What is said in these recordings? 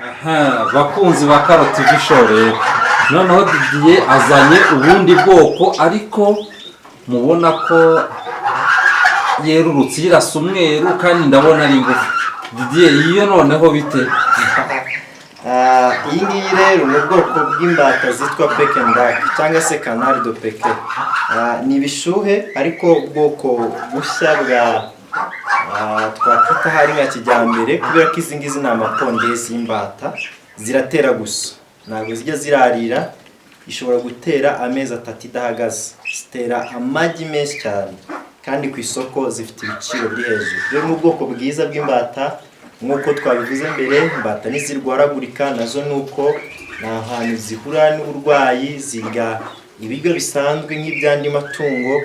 Aha, bakunzi ba Karoti Vishore, noneho Didier azanye ubundi bwoko ariko mubona ko yerurutse irasa umweru kandi ndabona ari ngufi. Didier iyo noneho bite? Iyi ngiyi rero ni ubwoko bw'imbata zitwa Pekendak cyangwa se Canard de Peke. Ni ibishuhe ariko ubwoko bushya bwa twakwita hari nka kijyambere, kubera ko izi ngizi ni amapondezi y'imbata, ziratera gusa ntabwo zijya zirarira. Ishobora gutera amezi 3 idahagaze, zitera amagi menshi cyane kandi ku isoko zifite ibiciro biri hejuru. Rero ni ubwoko bwiza bw'imbata nk'uko twabivuze mbere. Imbata ntizirwaragurika, nazo nuko nta hantu zihura n'uburwayi, zirya ibiryo bisanzwe nk'iby'andi matungo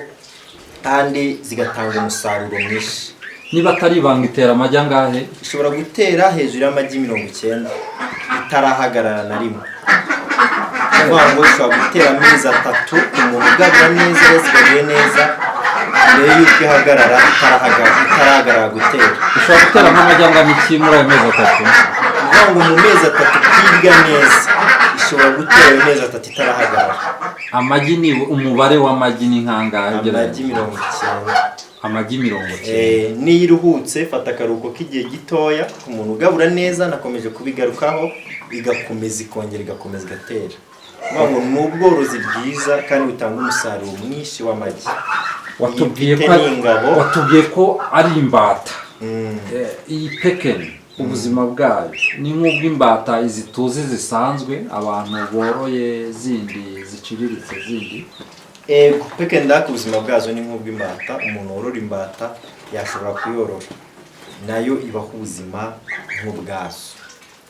kandi zigatanga umusaruro mwinshi. Niba atari ibanga itera amagi angahe? Ishobora gutera hejuru y'amagi 90 itarahagarara na rimwe. Kuvuga ngo ishobora gutera amezi 3 ku muntu ugabura neza, yazigabuye neza, mbere y'uko ihagarara itarahagarara gutera. Ishobora gutera nk'amagi angana iki muri ayo mezi 3? Kuvuga ngo mu mezi 3 kwiga neza ishobora gutera amezi 3 itarahagarara. Amagi ni umubare w'amagi ni nkangahe? Amagi 90. Amagi 90. Niyo iruhutse fata akaruhuko k'igihe gitoya, ku muntu ugabura neza, nakomeje kubigarukaho, igakomeza ikongera igakomeza igatera. Ngo ni ubworozi bwiza kandi butanga umusaruro mwinshi w'amagi. Watubwiye ko ari imbata. Iyi Peken ubuzima bwayo ni nk'ubw'imbata izi tuzi zisanzwe abantu boroye zindi ziciriritse zindi. Pekendak ubuzima bwazo ni nk'ubw'imbata. Umuntu worora imbata yashobora kuyorora, nayo ibaho ubuzima nk'ubwazo.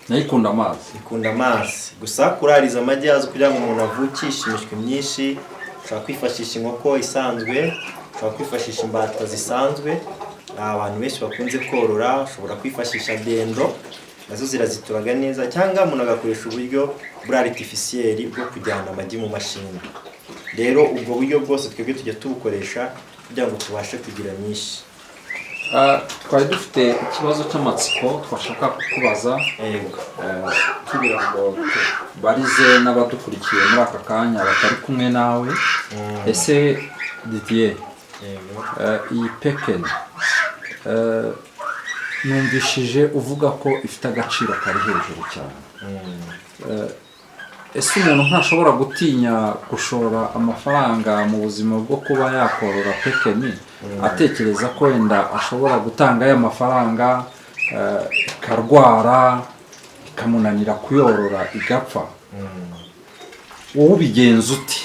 Nayo ikunda amazi. Ikunda amazi gusa kurariza amagi yazo kugira ngo umuntu avukishe imishwi myinshi. Ushobora kwifashisha inkoko isanzwe, ushobora kwifashisha imbata zisanzwe abantu benshi bakunze korora. Ushobora kwifashisha dendo, nazo zirazituraga neza, cyangwa umuntu agakoresha uburyo bwa artificiel bwo kujyana amagi mu mashini. Rero ubwo buryo bwose twebwe tujya tubukoresha kugira ngo tubashe kugira nyinshi. Twari dufite ikibazo cy'amatsiko twashaka kukubaza, kugira ngo barize n'abadukurikiye muri aka kanya batari kumwe nawe. Ese Didier, iyi Peken numvishije uvuga ko ifite agaciro kari hejuru cyane. Ese umuntu ntashobora gutinya gushora amafaranga mu buzima bwo kuba yakorora Peken, atekereza ko wenda ashobora gutanga aya mafaranga ikarwara ikamunanira kuyorora igapfa? Wowe ubigenza uti?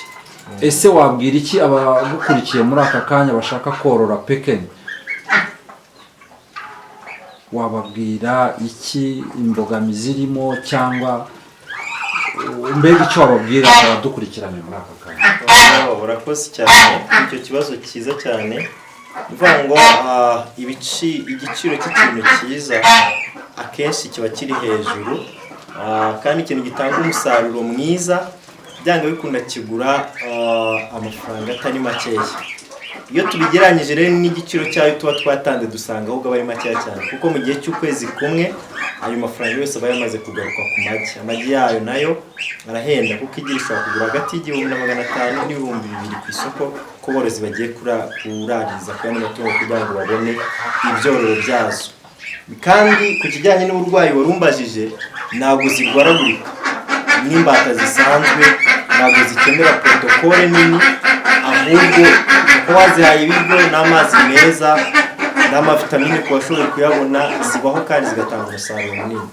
Ese wabwira iki abagukurikiye muri aka kanya bashaka korora Peken? Wababwira iki? Imbogamizi irimo cyangwa mbega icyo wababwira abadukurikiranye muri aka kanya? Urakoze cyane, icyo kibazo cyiza cyane. Uvuga ngo igiciro cy'ikintu cyiza akenshi kiba kiri hejuru, kandi ikintu gitanga umusaruro mwiza byanga bikunda kigura amafaranga atari makeya. Iyo tubigeranyije rero n'igiciro cyayo tuba twatanze, dusanga ahubwo aba ari makeya cyane, kuko mu gihe cy'ukwezi kumwe ayo mafaranga yose aba yamaze kugaruka ku magi. Amagi yayo nayo arahenda, kuko igihe ishobora kugura hagati y'1,500 n'ibihumbi 2 ku isoko, ko borozi bagiye kurariza kandi matungo kugira ngo babone ibyororo byazo. Kandi ku kijyanye n'uburwayi warumbajije, ntabwo zirwaragurika n'imbata zisanzwe, ntabwo zikenera protokole nini, ahubwo ko wazihaye ibiryo n'amazi meza n'amavitamine ku bashoboye kuyabona, zibaho kandi zigatanga umusaruro munini.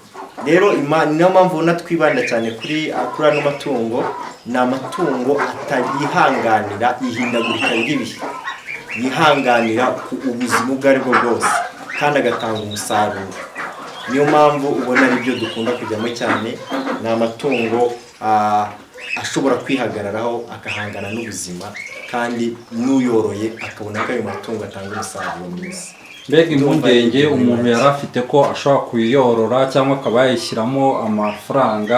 Rero niyo mpamvu ubona twibanda cyane kuri ano matungo. Ni amatungo atayihanganira ihindagurika ry'ibihe, yihanganira ubuzima ubwo ari bwo bwose kandi agatanga umusaruro. Niyo mpamvu ubona ari byo dukunda kujyamo cyane. Ni amatungo ashobora kwihagararaho akahangana n'ubuzima, kandi n'uyoroye akabona ko ayo matungo atanga umusaruro mwiza. Mbega impungenge umuntu yari afite ko ashobora kuyorora cyangwa akaba yayishyiramo amafaranga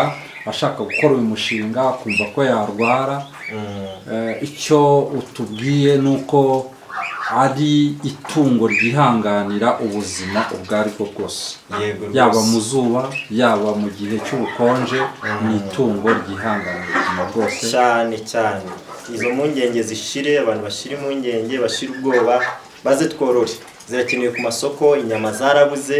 ashaka gukora uyu mushinga, kumva ko yarwara, icyo utubwiye nuko ari itungo ryihanganira ubuzima ubwo ari bwo bwose, yaba mu zuba yaba mu gihe cy'ubukonje, ni itungo ryihanganira ubuzima bwose cyane cyane. Izo mpungenge zishire, abantu bashira impungenge, bashira ubwoba, baze tworore. Zirakenewe ku masoko, inyama zarabuze,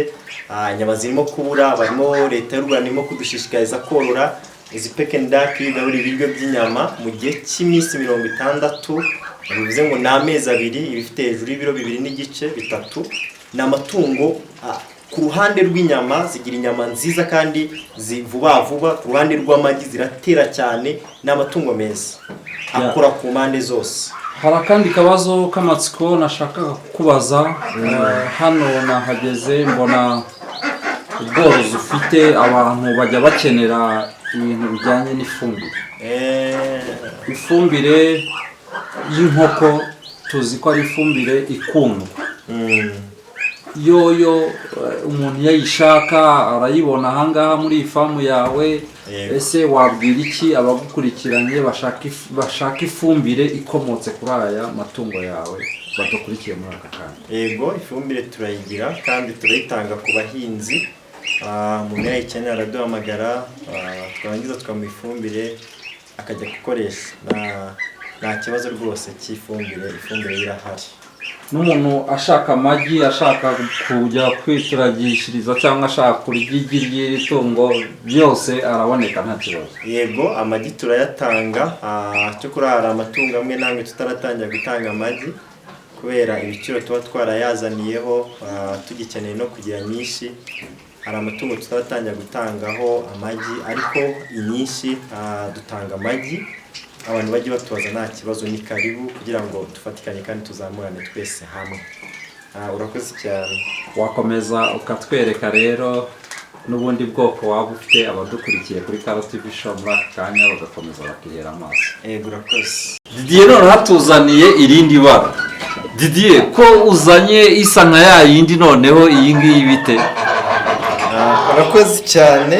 inyama zirimo kubura, barimo leta y'u Rwanda irimo kudushishikariza korora izi Peking duck, gahuri ibiryo by'inyama mu gihe cy'iminsi 60, bivuze ngo ni amezi 2, ibifite hejuru y'ibiro 2.5 ni amatungo ku ruhande rw'inyama zigira inyama nziza kandi vuba vuba, ku ruhande rw'amagi ziratera cyane, ni amatungo meza akora ku mpande zose. Hari akandi kabazo k'amatsiko nashakaga kukubaza. Hano nahageze mbona ubworozi ufite, abantu bajya bakenera ibintu bijyanye n'ifumbire. Ifumbire y'inkoko tuzi ko ari ifumbire ikundwa. Yoyo umuntu yayishaka arayibona ahangaha muri ifamu yawe. Ese wabwira iki abagukurikiranye bashaka ifumbire ikomotse kuri aya matungo yawe badukurikiye muri aka kanya? Yego, ifumbire turayigira kandi turayitanga ku bahinzi. Umuntu yayikenera araduhamagara, twarangiza tukamuha ifumbire akajya gukoresha. Nta kibazo rwose cy'ifumbire, ifumbire irahari. N'umuntu ashaka amagi, ashaka kujya kwituragishiriza cyangwa ashaka kurya igi ry'iri tungo, byose araboneka nta kibazo? Yego, amagi turayatanga. Cyokora hari amatungo amwe namwe tutaratangira gutanga amagi kubera ibiciro tuba twarayazaniyeho, tugikeneye no kugira nyinshi. Hari amatungo tutaratangira gutangaho amagi, ariko inyinshi dutanga amagi. Abantu bajye batubaza nta kibazo, ni karibu kugira ngo dufatikanye kandi tuzamurane twese hamwe. Urakoze cyane. Wakomeza ukatwereka rero n'ubundi bwoko waba ufite abadukurikiye kuri Karo TV Show muri aka kanya bagakomeza bakihera amaso? Yego, urakoze. Didier none hatuzaniye irindi bara. Didier, ko uzanye isa nka ya yindi, noneho iyi ngiyi bite? Urakoze cyane.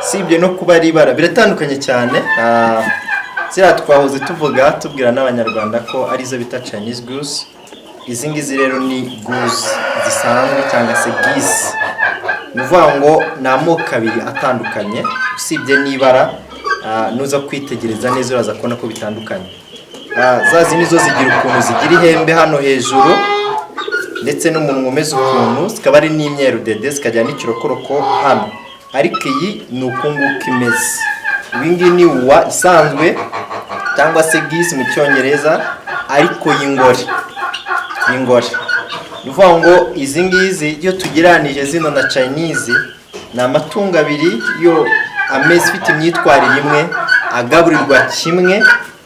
Sibye no kuba ari ibara biratandukanye cyane. Zira twahoze tubwira n'abanyarwanda ko arizo bita Chinese goose. Izi ngizi rero ni goose zisanzwe cyangwa se geese. Nuvuga ngo ni amoko abiri atandukanye, usibye n'ibara. Nuza kwitegereza neza uraza kubona ko bitandukanye. Zazi nizo zigira ukuntu zigira ihembe hano hejuru ndetse n'umunwa umeze ukuntu, zikaba ari n'imyeru dede, zikagira n'ikirokoroko hano. Ariko iyi ni ukunguka imeze. Ibingi ni uwa isanzwe cyangwa se geese mu cyongereza, ariko y'ingore. Nuvuga ngo izi ngizi iyo tugeranije zino na Chinese, ni amatungo abiri yo ameze ifite imyitwarire imwe, agaburirwa kimwe,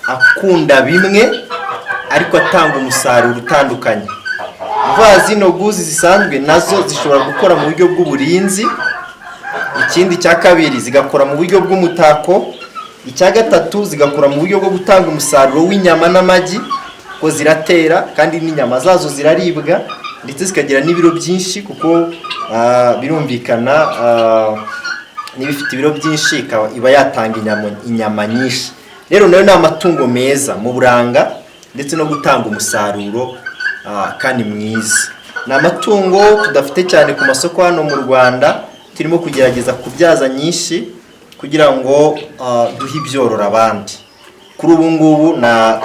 akunda bimwe, ariko atanga umusaruro utandukanye. Vuba zino goose zisanzwe nazo zishobora gukora mu buryo bw'uburinzi. Ikindi cya kabiri zigakora mu buryo bw'umutako. Icya gatatu zigakora mu buryo bwo gutanga umusaruro w'inyama n'amagi, ko ziratera kandi n'inyama zazo ziraribwa ndetse zikagira n'ibiro byinshi, kuko birumvikana n'ibifite ibiro byinshi iba yatanga inyama nyinshi. Rero nayo ni amatungo meza mu buranga ndetse no gutanga umusaruro kandi mwiza. Ni amatungo tudafite cyane ku masoko hano mu Rwanda, turimo kugerageza kubyaza nyinshi kugira ngo duhe ibyorora abandi. Kuri ubu ngubu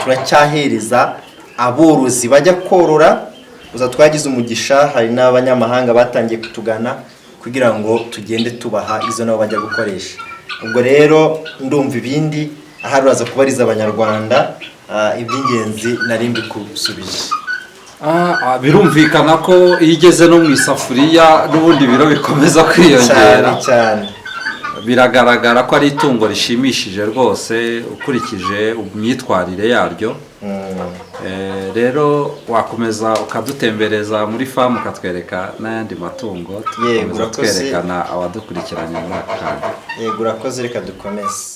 turacyahereza aborozi bajya korora. Uza twagize umugisha, hari n'abanyamahanga batangiye kutugana kugira ngo tugende tubaha izo nabo bajya gukoresha. Ubwo rero ndumva ibindi ahari uraza kubariza abanyarwanda iby'ingenzi nari mbikubisubije. Birumvikana ko iyo igeze no mu isafuriya n'ubundi biro bikomeza kwiyongera cyane. Biragaragara ko ari itungo rishimishije rwose ukurikije imyitwarire yaryo. Rero wakomeza ukadutembereza muri famu ukatwereka n'ayandi matungo, tukomeza twerekana abadukurikiranye muri aka kanya. Yego, urakoze, reka dukomeze.